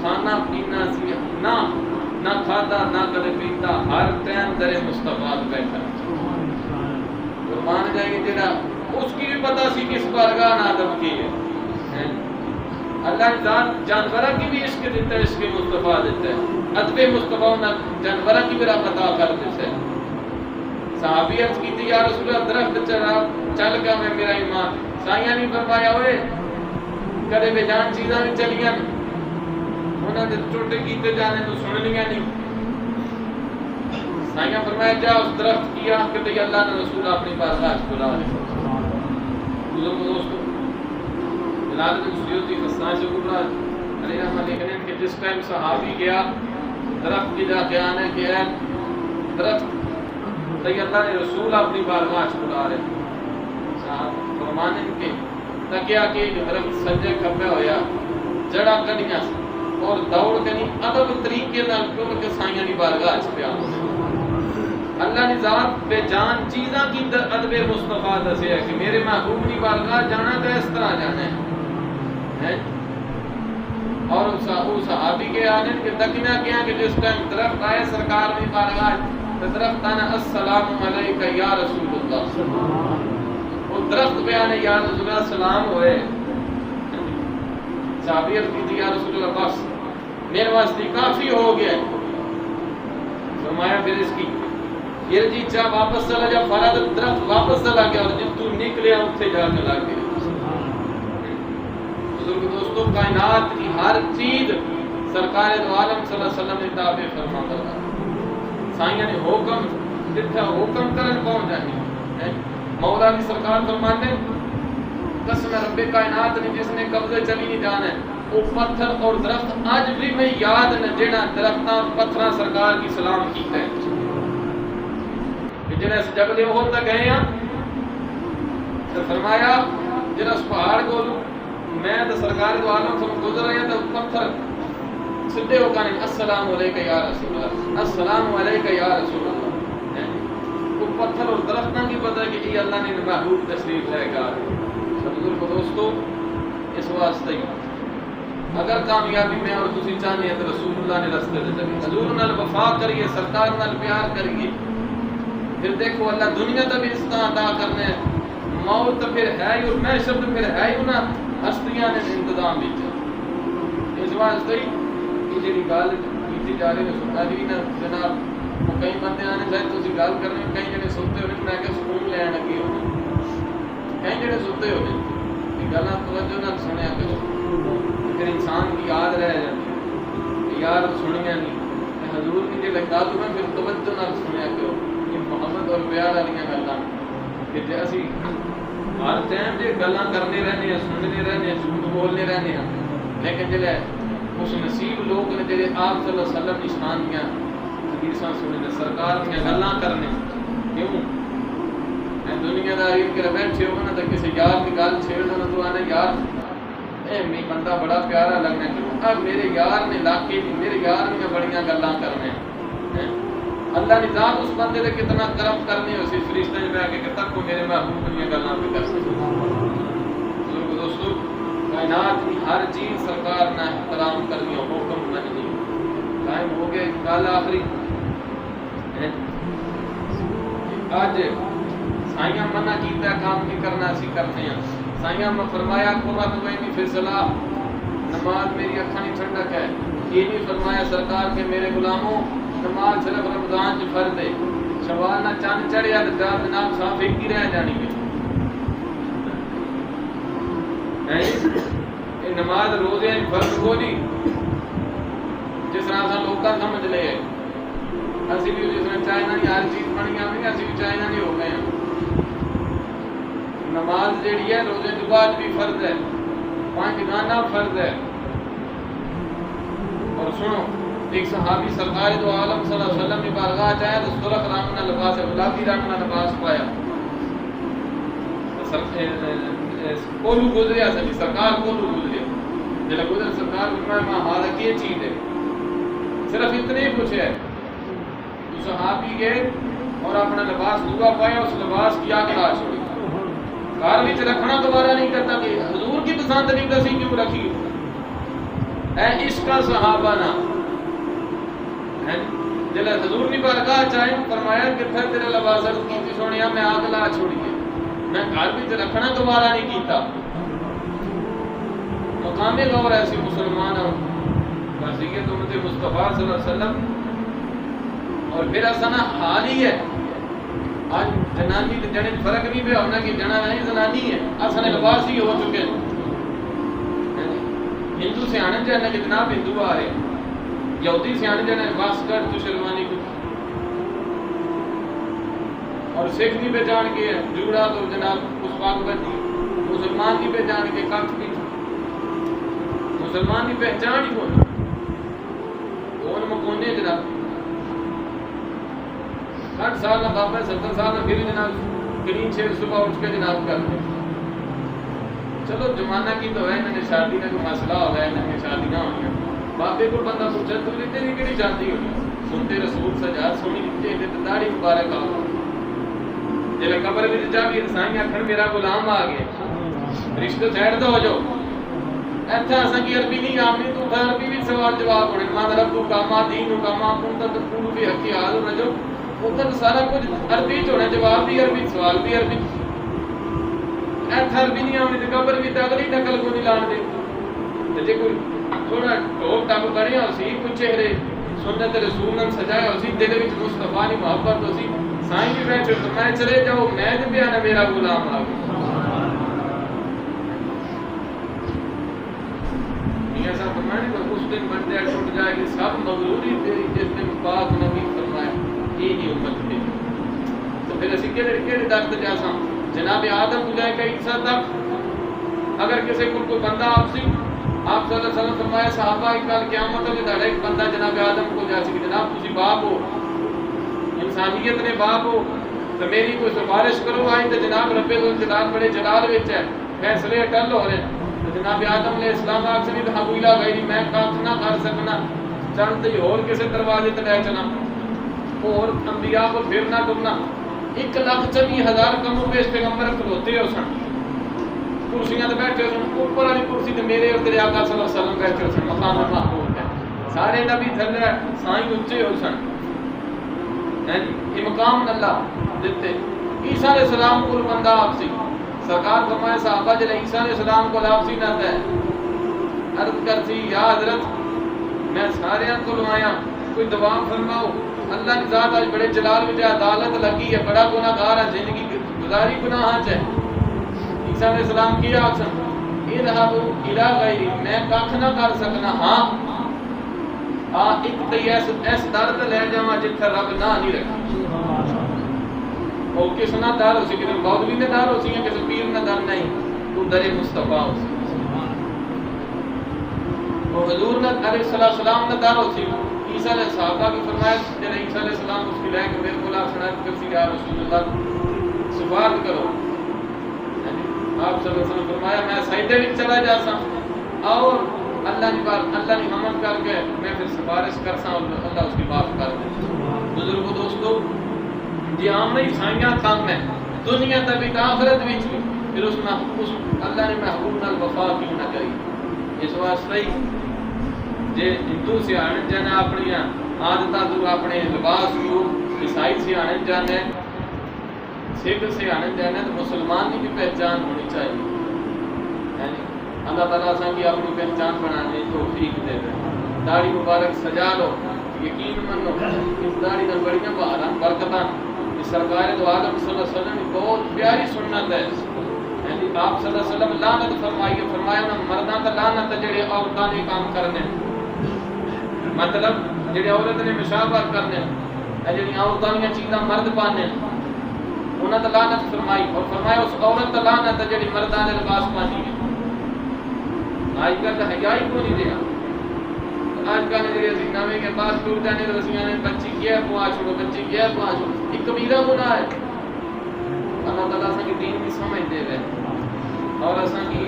کھانا پینا سی نہ کھادا نہ کدے پیتا ہر ٹائم در مصطفیٰ بیٹھا. قربان جائیں گے جڑا اس کی بھی پتہ سی کس بارگاہ نادم کی ہے. اللہ ذات جانوراں کی بھی عشق دیتا ہے عشق مصطفیٰ دیتا ہے ادب مصطفیٰ نہ جانوراں کی بھی عطا کر دیتا ہے. صحابی عرض کی تھی یا رسول اللہ درخت چل گیا میں میرا ایمان سائیاں نہیں فرمایا ہوئے کدے بے جان چیزاں بھی چلیاں انہاں دے ٹوٹے کیتے جانے تو سن لیاں نہیں. سائیاں فرمایا جا اس درخت کی آنکھ کہ اللہ نے رسول اپنی بارگاہ بلا لے. دوستو جلال بن سیوطی خصائص کبریٰ علیہ رحمۃ لکھنے کہ جس ٹائم صحابی گیا درخت کی جا کے آنے کہ ہے درخت تے اللہ نے رسول اپنی بارگاہ بلا لے. صاحب فرمانے کے تکیا کہ درخت سجے کھبے ہویا جڑا کڈیاں اور دوڑ کے نہیں ادب طریقے نال کیوں کہ سائیاں دی بارگاہ وچ پیا اللہ نے ذات بے جان چیزاں کی ادب مصطفیٰ دسیا کہ میرے محبوب کی بارگاہ جانا تو اس طرح جانا ہے. اور صحابی کے آنے کے تکنا کیا کہ جس ٹائم درخت آئے سرکار کی بارگاہ تو درخت آنا السلام علیکہ یا رسول اللہ وہ درخت پہ آنے یا رسول اللہ سلام ہوئے. صحابی عرض کی تھی یا رسول اللہ بس میرے واسطے کافی ہو گیا. فرمایا پھر اس کی یہ جی چاہ واپس چلا جا فراد درخت واپس چلا گیا اور جب تو نکلے اتنے جا کے لا گیا. بزرگ دوستوں کائنات کی ہر چیز سرکار دو عالم صلی اللہ علیہ وسلم نے تابع فرما کر سائیاں نے حکم جتھا حکم کرن پہنچ جائے. مولا کی سرکار فرماتے قسم رب کائنات نے جس نے قبضے چلی نہیں جانا ہے وہ پتھر اور درخت آج بھی میں یاد نہ جڑا درختاں پتھراں سرکار کی سلام کیتا ہے کہ جنہیں اس جبل احد تک گئے ہیں تو فرمایا جنہیں اس پہاڑ کو میں تو سرکار دو عالم سے گزر رہے ہیں تو پتھر سدھے ہو کہنے السلام علیکہ یا رسول اللہ السلام علیکہ یا رسول اللہ. وہ پتھر اور درختاں کی پتہ ہے کہ یہ اللہ نے محبوب تشریف لے گا. بزرگ دوستو اس واسطے اگر کامیابی میں اور تسی چاہنے ہیں تو رسول اللہ نے رستے دے چلی حضور نال وفا کریے سرکار نال پیار کریے پھر دیکھو اللہ دنیا تا بھی رزق عطا کرنے موت پھر ہے اور محشر پھر ہے ہی انہاں ہستیاں نے انتظام وچ. اس واسطے یہ جڑی گل کیتی جا رہی ہے سننا جی نا جناب وہ کئی بندے آنے چاہے تسی گل کرنے کئی جنے سنتے ہونے میں کہ سکون لین لگے ہو کہیں جڑے ستے ہوئے گلا توجہ نہ سنیا کرو، پھر انسان کی یاد رہ جاتی یار سنیا نہیں حضور کی جی گل میں پھر توجہ نہ سنیا کرو. یہ محبت اور پیار والی گلاں کہ جی اسی ہر ٹائم جی گلاں کرنے رہنے ہیں، سننے رہنے ہیں، جھوٹ بولنے رہنے ہیں، لیکن جڑے خوش نصیب لوگ نے جڑے آپ صلی اللہ علیہ وسلم کی شان دیاں حدیثاں سننے سرکار کی گلاں کرنے. کیوں دنیا داری کے بیٹھے ہو نا تو کسی یار کی گل چھیڑ دو تو آنا یار اے میں بندہ بڑا پیارا لگنا ہے، کیوں اب میرے یار نے لاکے نہیں، میرے یار نے بڑیاں گلاں کرنے ہیں. اللہ نے ذات اس بندے نے کتنا کرم کرنے اسی فرشتے میں آ کے کہ تک کو میرے محبوب کی گلاں پہ کر سکتے. بزرگ دوستو کائنات کی ہر چیز سرکار نے احترام کرنی اور حکم مننی. قائم ہو گئے کل آخری آج سائیاں منع کیتا ہے کام کی کرنا اسی کرتے ہیں. سائیاں میں فرمایا قرۃ عینی فی الصلاۃ، نماز میری اکھاں کی ٹھنڈک ہے. یہ نہیں فرمایا سرکار کے میرے غلاموں نماز صرف رمضان چ فرض ہے، شوال نہ چند چڑھیا تو جناب صاف ایک ہی رہ جانی ہے. یہ نماز روزے فرض ہو جی جس طرح سے لوگ سمجھ لے اسی بھی جس طرح چائنا نہیں ہر چیز بنی آئی اسی بھی چائنا نہیں ہو گئے ہیں. نماز جیڑی ہے روزے کے بعد بھی فرض ہے، 5 گانا فرض ہے. اور سنو ایک صحابی سرکار دو عالم صلی اللہ علیہ وسلم کی بارگاہ چاہے تو سرخ رنگ کا لباس ہے، گلابی رنگ کا لباس پایا. کولو گزریا سبھی سرکار کولو گزریا جب گزر سرکار فرمایا ہاں یہ چیز ہے صرف اتنے ہی کچھ ہے. تو صحابی گئے اور اپنا لباس دعا پایا، اس لباس کی آگ لا چھوڑی. گھر میں رکھنا دوبارہ نہیں کرتا کہ حضور کی پسند نہیں دسی کیوں رکھی. اے عشق کا صحابہ نا جب حضور نے بارگاہ چاہے فرمایا کہ پھر تیرا لباس عرض کی سونیا میں آگ لا چھوڑی ہے، میں گھر میں رکھنا دوبارہ نہیں کیتا. مقام غور ایسی مسلمان وصیت امت مصطفیٰ صلی اللہ علیہ وسلم. اور پھر ایسا نا حال ہی ہے آج جنانی جنے فرق نہیں پہ ہونا کہ جنا نہیں زنانی ہے، اصل لباس ہی ہو چکے. ہندو سے آنے جانا کہ جناب ہندو آ رہے، یہودی سے آنے جانا لباس کر تو شلوانی کو، اور سکھ نہیں پہچان کے جوڑا تو جناب اس پاک بچی. مسلمان نہیں پہچان کے کخ بھی، مسلمان کی پہچان ہی کون کون مکونے جناب 60 سال نہ بابا 70 سال نہ پھر جناب گرین 6 صبح اٹھ کے جناب کرتے. چلو زمانہ کی تو ہے انہوں نے شادی کا کوئی مسئلہ ہو گیا انہوں نے شادی نہ ہوئی. بابے کو بندہ پوچھا تو لیتے نہیں کہڑی شادی ہوئی سنتے رسول سجا سونی نیچے داڑھی مبارک آ جب قبر میں جا بھی سائیں آخر میرا غلام آ گیا رشتہ سائڈ تو ہو جاؤ. ایتھا اساں کی عربی نہیں آمنی تو عربی بھی سوال جواب ہونے مان رب کاما دین کاما کنت تقول بھی حقی حال رجو ادھر سارا کچھ عربی چ ہونا، جواب بھی عربی سوال بھی عربی. ایتھا عربی نہیں آمنی تو قبر بھی تگلی نقل کو نہیں لان دے. جے کوئی تھوڑا ٹوپ ٹپ بنیا اسی کوئی چہرے سنت رسول نے سجایا اسی دل وچ مصطفیٰ دی محبت اسی سائیں بھی بیٹھے تو میں چلے جاؤ میں تے بیان میرا غلام آ گیا. میاں صاحب فرمانے کو اس دن بندے ٹوٹ جائے گی سب مغروری تیری جس نے پاک نبی فرمایا یہ ہی امت ہے. تو پھر اسی کہڑے درد جیسا جناب آدم کو جائے گا عیسیٰ تک اگر کسی کو کوئی بندہ آپ سے آپ صلی اللہ علیہ وسلم فرمایا صحابہ کل قیامت میں تھوڑا ایک بندہ جناب آدم کو جا سکے جناب تسی باپ ہو انسانیت نے باپ ہو تو میری کوئی سفارش کرو آئی تو جناب رب الجلال بڑے جلال وچ ہے فیصلے اٹل ہو رہے ہیں. تو جناب آدم علیہ السلام آپ سے نہیں حبولا غیری میں کام نہ کر سکنا چند اور کسی دروازے تے لے چلا اور انبیاء کو پھر نہ ڈرنا 1,40,000 کم و بیش پیغمبر کھلوتے ہو سن کرسیاں تے بیٹھے سن اوپر والی کرسی تے میرے اور تیرے آقا صلی اللہ علیہ وسلم بیٹھے سن مقام محمود ہے سارے نبی تھلے سائیں اونچے ہو سن یہ مقام اللہ دیتے. عیسیٰ علیہ السلام کو بندہ آپ سی سرکار فرمایا صحابہ جب عیسیٰ علیہ السلام کو آپ سی نہ ہے عرض کرتی یا حضرت میں سارے کو لوایا کوئی دعا فرماؤ اللہ کی ذات آج بڑے جلال میں عدالت لگی ہے بڑا گناہگار ہے زندگی گزاری گناہ ہے. عیسیٰ علیہ السلام کی آسن اذهبوا الى غیری، میں کھ نہ کر سکنا ہاں ایک تے اس در تے لے جاواں جتھے رب نہ نہیں رکھی۔ او کس نہ در ہو سی، کسی مولوی نے در ہو سی، کسی پیر نے در نہیں، تو در مصطفیٰ ہو سی۔ او حضور نے علیہ السلام نے در ہو سی، عیسیٰ علیہ صحابہ کی فرمایا جب عیسیٰ علیہ السلام اس کی لے کے میرے کو لا سنایت کرسی یا رسول اللہ سفارت کرو، آپ صلی اللہ علیہ وسلم فرمایا میں سجدے میں چلا جاسا اور اللہ کی بات اللہ کی حمد کر کے میں پھر سفارش کرسا اور اللہ اس کی معاف کر دے۔ بزرگو دوستو یہ عام عیسائیاں کام ہے دنیا تبھی آخرت وچ بھی، پھر اس اللہ نے محبوب نال وفا کیوں نہ کری؟ اس واسطے جے ہندو سے آنے جانے اپنی عادتاں تو اپنے لباس کو، عیسائی سے آنے جانے، سکھ سے آنے جانے، تو مسلمان کی بھی پہچان ہونی چاہیے۔ یعنی اللہ تعالیٰ سے کی اپنی پہچان بنانے کی توفیق دے دے۔ داڑھی مبارک سجا لو، یقین منو اس داڑھی نال بڑیاں بہاراں برکتاں۔ سرکار دو عالم صلی اللہ علیہ وسلم کی بہت پیاری سنت ہے، یعنی آپ صلی اللہ علیہ وسلم لعنت فرمائیے، فرمایا نا مرداں تے لعنت جڑے عورتاں نے کام کرنے، مطلب جڑے عورت نے مشابہت کرنے، جڑی عورتاں دی چیزاں مرد پانے انہاں تے لعنت فرمائی، اور فرمایا اس عورت تے لعنت جڑی مرداں دے لباس پاندی ہے۔ آج کل تو حیا ہی کوئی نہیں رہا، آج کل جڑے اسی نویں کے پاس ٹور جانے تو اسی نے بچی کیا پوا چھوڑو، بچی کیا پوا چھوڑو، ایک کبیرہ گناہ ہے۔ اللہ تعالیٰ سے کی دین کی سمجھ دے رہے اور اساں کی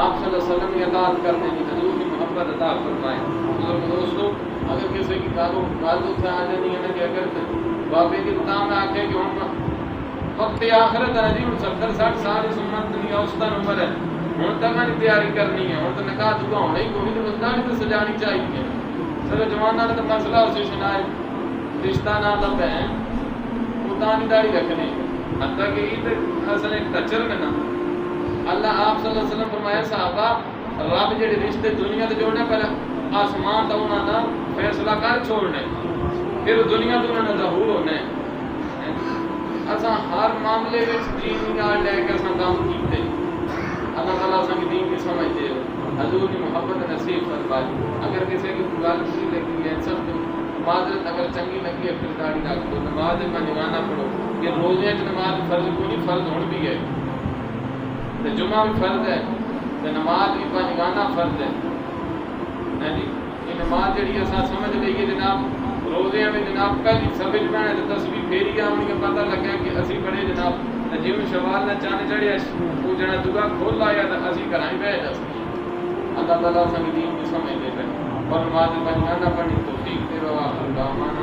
آپ صلی اللہ علیہ وسلم کی اطاعت کرنے کی، حضور کی محبت عطا فرمائے۔ بزرگ دوستو اگر کسی کی بات اتنے آ جانی ہے نا کہ اگر بابے کی کتاب میں آکھے کہ ہم وقت آخرت ہے جی 70-60 سال اس امت کی اوسطن عمر ہے، ہوں تک نہیں تیاری کرنی ہے، ہوں تو نکاح دعا ہونا ہی کوئی، تو مسئلہ تو سجانی چاہیے۔ سر جوانہ نے تو مسئلہ اسی سنائے رشتہ نہ لب ہے اتانی داڑھی رکھنے، حتیٰ کہ یہ اصل ایک ٹچر میں نا اللہ آپ صلی اللہ علیہ وسلم فرمایا صحابہ رب جڑے رشتے دنیا تے جوڑنے پہلے آسمان تا انہاں دا فیصلہ کر چھوڑنے، پھر دنیا تو انہاں دا ظہور ہونے۔ اساں ہر معاملے وچ دین نال لے کے اساں کام کیتے، اللہ تعالیٰ اساں کی دین کی سمجھ دے، حضور کی محبت نصیب فرمائے۔ اگر کسی کی گل بری لگی ہے سب معذرت، اگر چنگی لگی ہے پھر داڑھی رکھ دو، نماز میں نماز پڑھو، یہ روزے کی نماز فرض کو نہیں، فرض ہون بھی ہے، جمعہ بھی فرض ہے، نماز بھی پنجگانہ فرض ہے۔ یہ نماز جڑی اساں سمجھ لئیے جناب روزے میں جناب پہلی سبج میں ہے تسبیح پھیری آؤں گے پتہ لگا کہ اسی بڑے جناب جیوں شوال نہ چاند چڑھیا وہ جڑا دعا کھول لایا تو اسی گھراں ہی بیٹھ جاسی۔ اللہ تعالیٰ سنگ دین کی سمجھ دے اور نماز پنجگانہ پڑھنی توفیق دے۔ واخر دعوانا